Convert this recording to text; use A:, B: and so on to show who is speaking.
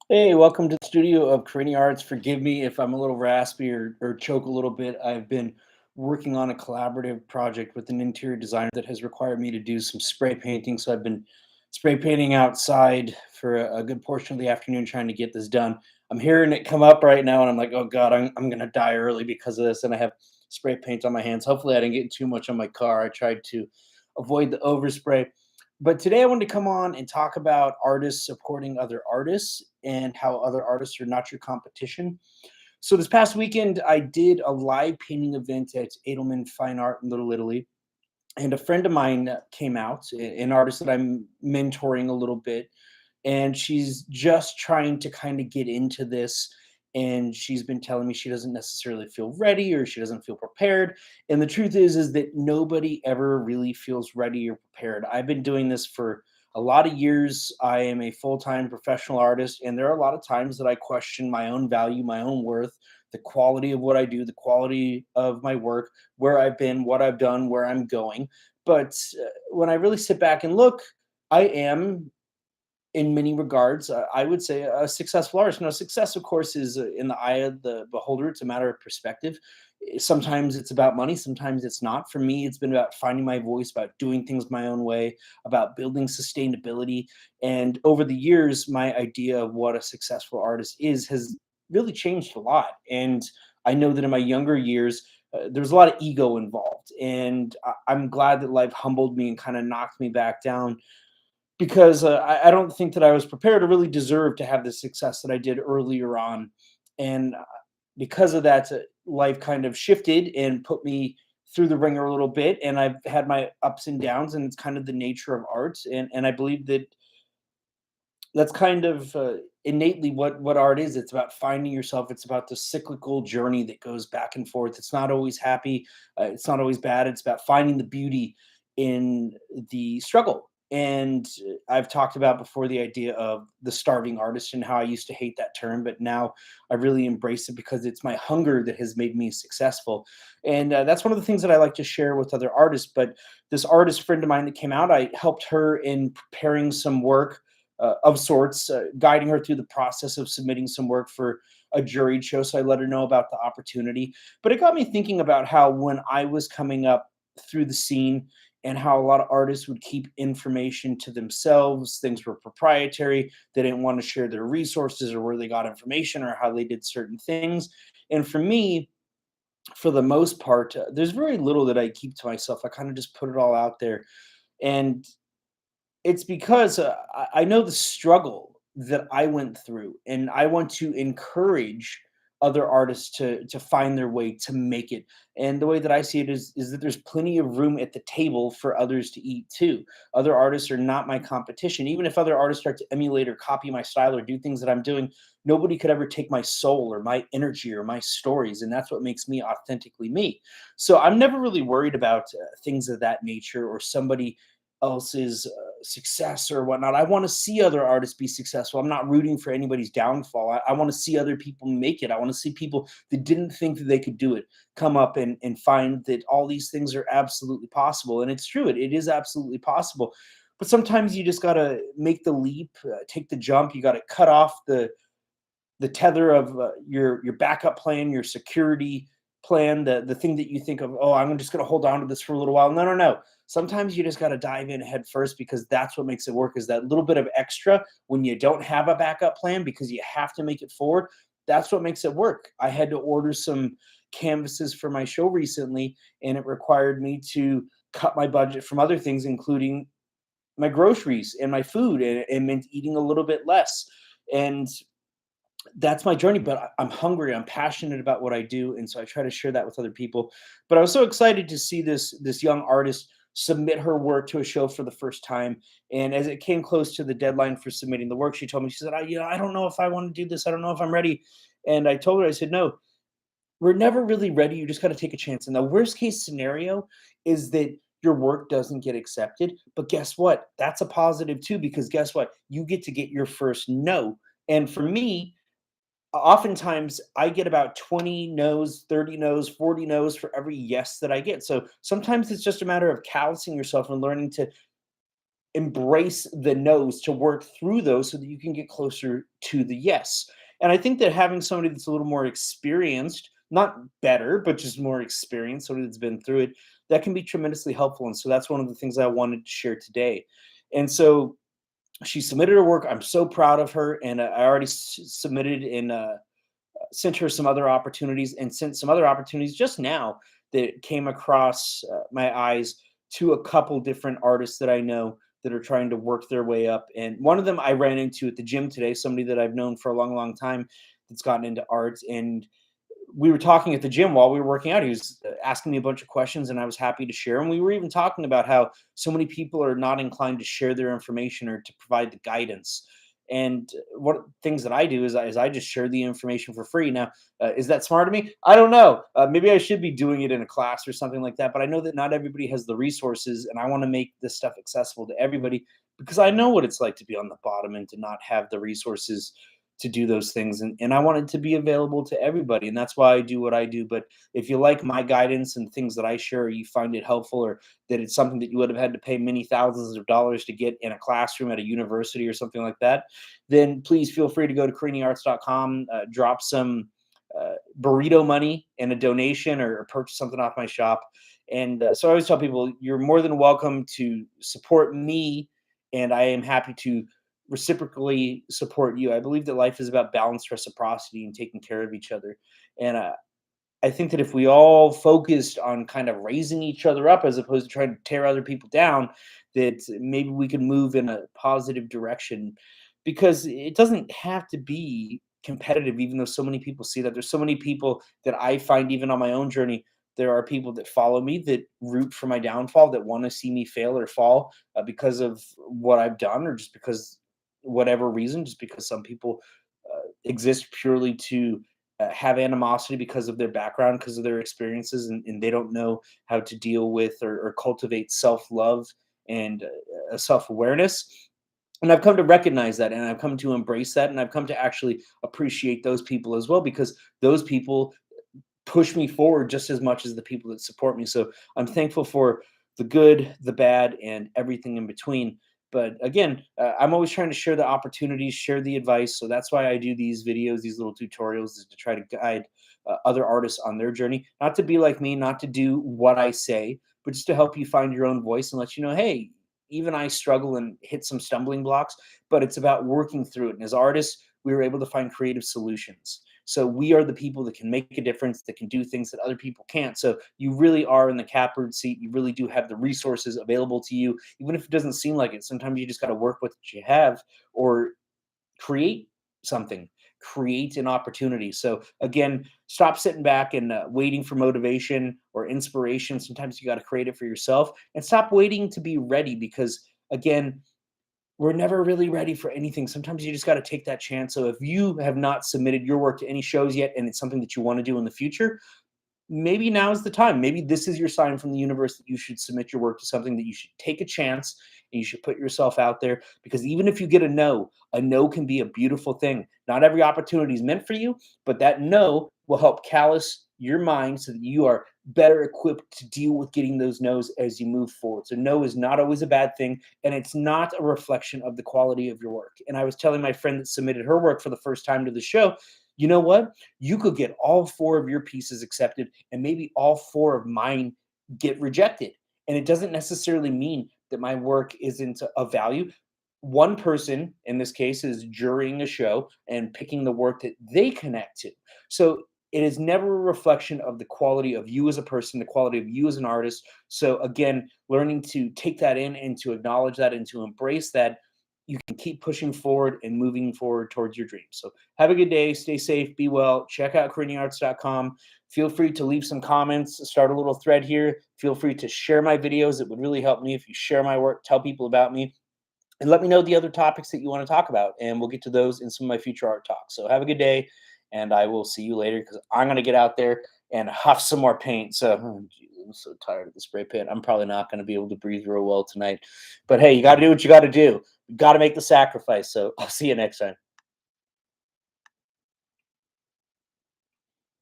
A: Hey, welcome to the studio of Creating Arts. Forgive me if I'm a little raspy or choke a little bit. I've been working on a collaborative project with an interior designer that has required me to do some spray painting. So I've been spray painting outside for a good portion of the afternoon trying to get this done. I'm hearing it come up right now, and I'm like, oh God, I'm going to die early because of this. And I have spray paint on my hands. Hopefully, I didn't get too much on my car. I tried to avoid the overspray. But today I wanted to come on and talk about artists supporting other artists and how other artists are not your competition. So this past weekend, I did a live painting event at Edelman Fine Art in Little Italy, and a friend of mine came out, an artist that I'm mentoring a little bit, and she's just trying to kind of get into this. And she's been telling me she doesn't necessarily feel ready or she doesn't feel prepared. And the truth is that nobody ever really feels ready or prepared. I've been doing this for a lot of years. I am a full-time professional artist, and there are a lot of times that I question my own value, my own worth, the quality of what I do, the quality of my work, where I've been, what I've done, where I'm going. But when I really sit back and look, I am, in many regards, I would say a successful artist. Now, success, of course, is in the eye of the beholder. It's a matter of perspective. Sometimes it's about money, sometimes it's not. For me, it's been about finding my voice, about doing things my own way, about building sustainability. And over the years, my idea of what a successful artist is has really changed a lot. And I know that in my younger years, there's a lot of ego involved. And I'm glad that life humbled me and kind of knocked me back down because I don't think that I was prepared or really deserved to have the success that I did earlier on. And because of that, life kind of shifted and put me through the ringer a little bit. And I've had my ups and downs, and it's kind of the nature of art. And I believe that that's kind of innately what art is. It's about finding yourself. It's about the cyclical journey that goes back and forth. It's not always happy. It's not always bad. It's about finding the beauty in the struggle. And I've talked about before the idea of the starving artist and how I used to hate that term, but now I really embrace it because it's my hunger that has made me successful. And that's one of the things that I like to share with other artists. But this artist friend of mine that came out, I helped her in preparing some work of sorts, guiding her through the process of submitting some work for a juried show. So I let her know about the opportunity. But it got me thinking about how when I was coming up through the scene and how a lot of artists would keep information to themselves, things were proprietary. They didn't want to share their resources or where they got information or how they did certain things. And for me, for the most part, there's very little that I keep to myself. I kind of just put it all out there. And it's because, I know the struggle that I went through, and I want to encourage other artists to find their way to make it. And the way that I see it is that there's plenty of room at the table for others to eat too. Other artists are not my competition. Even if other artists start to emulate or copy my style or do things that I'm doing, nobody could ever take my soul or my energy or my stories, and that's what makes me authentically me. So I'm never really worried about things of that nature or somebody else's success or whatnot. I want to see other artists be successful. I'm not rooting for anybody's downfall. I want to see other people make it. I want to see people that didn't think that they could do it come up and find that all these things are absolutely possible. And it's true, it is absolutely possible. But sometimes you just got to make the leap, take the jump. You got to cut off the tether of your backup plan, your security plan, the thing that you think of. Oh, I'm just going to hold on to this for a little while. No, no, no. Sometimes you just got to dive in head first because that's what makes it work. Is that little bit of extra when you don't have a backup plan because you have to make it forward. That's what makes it work. I had to order some canvases for my show recently, and it required me to cut my budget from other things, including my groceries and my food, and it meant eating a little bit less. And that's my journey, but I'm hungry, I'm passionate about what I do, and so I try to share that with other people. But I was so excited to see this young artist submit her work to a show for the first time. And as it came close to the deadline for submitting the work, she told me, she said, I don't know if I want to do this. I don't know if I'm ready. And I told her, I said, no, we're never really ready. You just got to take a chance. And the worst case scenario is that your work doesn't get accepted. But guess what? That's a positive too, because guess what? You get to get your first no. And for me, oftentimes I get about 20 no's, 30 no's, 40 no's for every yes that I get. So sometimes it's just a matter of callousing yourself and learning to embrace the no's to work through those so that you can get closer to the yes. And I think that having somebody that's a little more experienced, not better, but just more experienced, somebody that's been through it, that can be tremendously helpful. And so that's one of the things I wanted to share today. And so she submitted her work. I'm so proud of her. And I already submitted and sent her some other opportunities and sent some other opportunities just now that came across my eyes to a couple different artists that I know that are trying to work their way up. And one of them I ran into at the gym today, somebody that I've known for a long, long time that's gotten into art. And we were talking at the gym while we were working out. He was asking me a bunch of questions, and I was happy to share. And we were even talking about how so many people are not inclined to share their information or to provide the guidance. And what things that I do is I just share the information for free. Now, is that smart of me? I don't know. Maybe I should be doing it in a class or something like that. But I know that not everybody has the resources, and I want to make this stuff accessible to everybody because I know what it's like to be on the bottom and to not have the resources to do those things. And I want it to be available to everybody. And that's why I do what I do. But if you like my guidance and things that I share, or you find it helpful, or that it's something that you would have had to pay many thousands of dollars to get in a classroom at a university or something like that, then please feel free to go to CariniArts.com, drop some burrito money in a donation, or purchase something off my shop. And so I always tell people, you're more than welcome to support me, and I am happy to reciprocally support you. I believe that life is about balanced reciprocity and taking care of each other. And I think that if we all focused on kind of raising each other up as opposed to trying to tear other people down, that maybe we can move in a positive direction, because it doesn't have to be competitive, even though so many people see that. There's so many people that I find, even on my own journey, there are people that follow me that root for my downfall, that want to see me fail or fall because of what I've done, or just because whatever reason, just because some people exist purely to have animosity because of their background, because of their experiences, and they don't know how to deal with or cultivate self love and self awareness. And I've come to recognize that, and I've come to embrace that, and I've come to actually appreciate those people as well, because those people push me forward just as much as the people that support me. So I'm thankful for the good, the bad, and everything in between. But again, I'm always trying to share the opportunities, share the advice. So that's why I do these videos, these little tutorials, is to try to guide other artists on their journey. Not to be like me, not to do what I say, but just to help you find your own voice and let you know, hey, even I struggle and hit some stumbling blocks, but it's about working through it. And as artists, we were able to find creative solutions. So we are the people that can make a difference, that can do things that other people can't. So you really are in the catbird seat. You really do have the resources available to you, even if it doesn't seem like it. Sometimes you just got to work with what you have, or create something, create an opportunity. So again, stop sitting back and waiting for motivation or inspiration. Sometimes you got to create it for yourself, and stop waiting to be ready, because again, we're never really ready for anything. Sometimes you just got to take that chance. So if you have not submitted your work to any shows yet, and it's something that you want to do in the future, maybe now is the time. Maybe this is your sign from the universe that you should submit your work to something, that you should take a chance, and you should put yourself out there. Because even if you get a no can be a beautiful thing. Not every opportunity is meant for you, but that no will help callous your mind so that you are better equipped to deal with getting those no's as you move forward. So no is not always a bad thing, and it's not a reflection of the quality of your work. And I was telling my friend that submitted her work for the first time to the show, you know what? You could get all four of your pieces accepted, and maybe all four of mine get rejected. And it doesn't necessarily mean that my work isn't of value. One person, in this case, is jurying a show and picking the work that they connect to. So it is never a reflection of the quality of you as a person, the quality of you as an artist. So again, learning to take that in and to acknowledge that and to embrace that, you can keep pushing forward and moving forward towards your dreams. So have a good day, stay safe, be well. Check out CariniArts.com. Feel free to leave some comments, start a little thread here. Feel free to share my videos. It would really help me if you share my work, tell people about me, and let me know the other topics that you want to talk about, and we'll get to those in some of my future art talks. So have a good day, and I will see you later, because I'm going to get out there and huff some more paint. So oh, geez, I'm so tired of the spray paint. I'm probably not going to be able to breathe real well tonight. But hey, you got to do what you got to do. You got to make the sacrifice. So I'll see you next time.